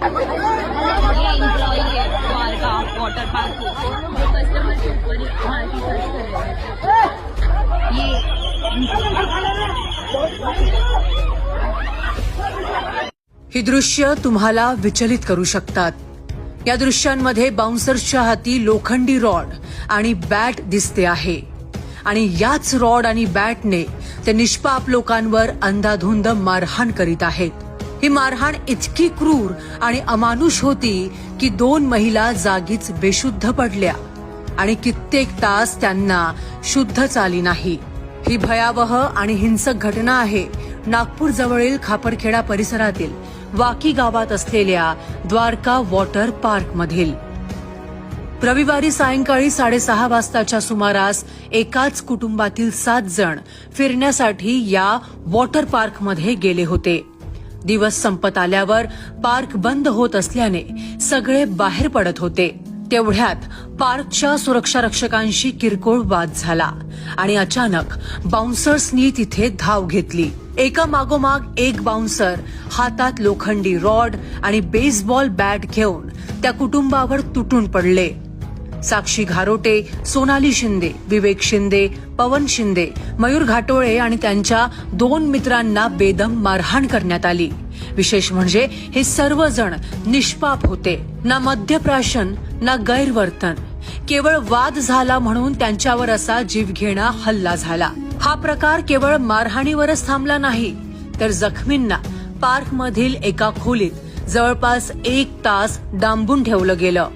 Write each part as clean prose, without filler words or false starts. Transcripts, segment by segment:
ये एम्प्लॉई है Dwarka water park के, जो कस्टमर के ऊपर मार्केट खर्च कर रहे हैं। ही दृश्य तुम्हाला विचलित करू शकतात। या दृश्यांमध्ये बाउन्सर्सच्या हाती लोखंडी रॉड आणि बॅट दिसते आहे आणि याच रॉड आणि बॅटने ते निष्पाप लोकांवर अंधाधुंद मारहाण करीत आहेत। ही मारहाण इतकी क्रूर आणि अमानुष होती की 2 महिला जागीच बेशुद्ध पडल्या आणि कित्येक तास त्यांना शुद्धच आली नाही। ही भयावह आणि हिंसक घटना आहे नागपूर जवळील खापरखेडा परिसरातील वाकी गावात असलेल्या द्वारका वॉटर पार्क मधील। रविवारी सायंकाळी 6:30 वाजताच्या सुमारास एकाच कुटुंबातील 7 जण फिरण्यासाठी या वॉटर पार्कमध्ये गेले होते। दिवस संपत आल्यावर पार्क बंद होत असल्याने सगळे बाहेर पडत होते। तेवढ्यात पार्कच्या सुरक्षा रक्षकांशी किरकोळ वाद झाला आणि अचानक बाउन्सर्सनी तिथे धाव घेतली। एका मागोमाग एक बाउन्सर हातात लोखंडी रॉड आणि बेसबॉल बॅट घेऊन त्या कुटुंबावर तुटून पडले। साक्षी घारोटे, सोनाली शिंदे, विवेक शिंदे, पवन शिंदे, मयूर घाटोळे आणि त्यांच्या 2 मित्रांना बेदम मारहाण करण्यात आली। विशेष म्हणजे हे सर्वजण निष्पाप होते, ना मद्यप्राशन ना गैरवर्तन, केवळ वाद झाला म्हणून त्यांच्यावर असा जीवघेणा हल्ला झाला। हा प्रकार केवळ मारहाणीवरच थांबला नाही तर जखमींना पार्कमधील एका खोलीत जवळपास 1 तास डांबून ठेवलं गेलं।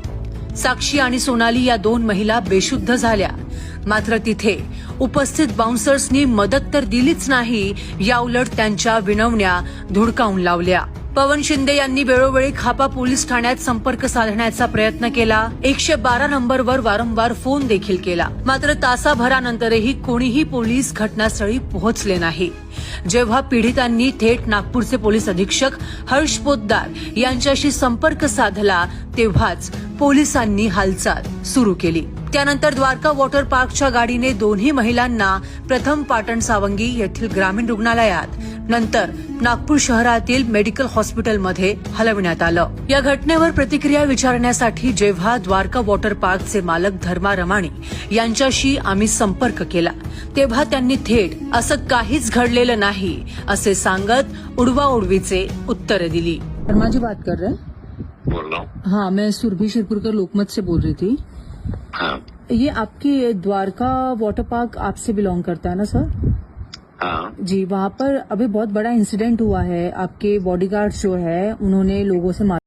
साक्षी आणि सोनाली या 2 महिला बेशुद्ध झाल्या, मात्र तिथे उपस्थित बाउन्सर्सनी मदत तर दिलीच नाही, याउलट त्यांच्या विनवण्या धुडकावून लावल्या। पवन शिंदे यांनी वेळोवेळी खापा पोलीस ठाण्यात संपर्क साधण्याचा प्रयत्न केला। 112 नंबरवर वारंवार फोन देखील केला, मात्र तासाभरानंतरही कोणीही पोलीस घटनास्थळी पोहोचले नाही। जेव्हा पीडितांनी थेट नागपूरचे पोलीस अधीक्षक हर्ष पोद्दार यांच्याशी संपर्क साधला तेव्हाच पोलिसांनी हालचाल सुरू केली। त्यानंतर द्वारका वॉटर पार्कच्या गाडीने दोन्ही महिलांना प्रथम पाटण सावंगी येथील ग्रामीण रुग्णालयात, नंतर नागपूर शहरातील मेडिकल हॉस्पिटलमध्ये हलविण्यात आलं। या घटनेवर प्रतिक्रिया विचारण्यासाठी जेव्हा द्वारका वॉटर पार्कचे मालक धर्मा रमाणी यांच्याशी आम्ही संपर्क केला तेव्हा त्यांनी थेट असं काहीच घडलेलं नाही असे सांगत उडवाउडवीचे उत्तरे दिली। धर्मा जी बात कर रहे हैं? बोल रहा हूँ। हाँ, मैं सुरभि शिरपुरकर लोकमत से बोल रही थी। हाँ ये आपकी द्वारका वाटर पार्क आपसे बिलोंग करता है ना सर? हाँ जी, वहाँ पर अभी बहुत बड़ा इंसिडेंट हुआ है। आपके बॉडीगार्ड्स जो है उन्होंने लोगों से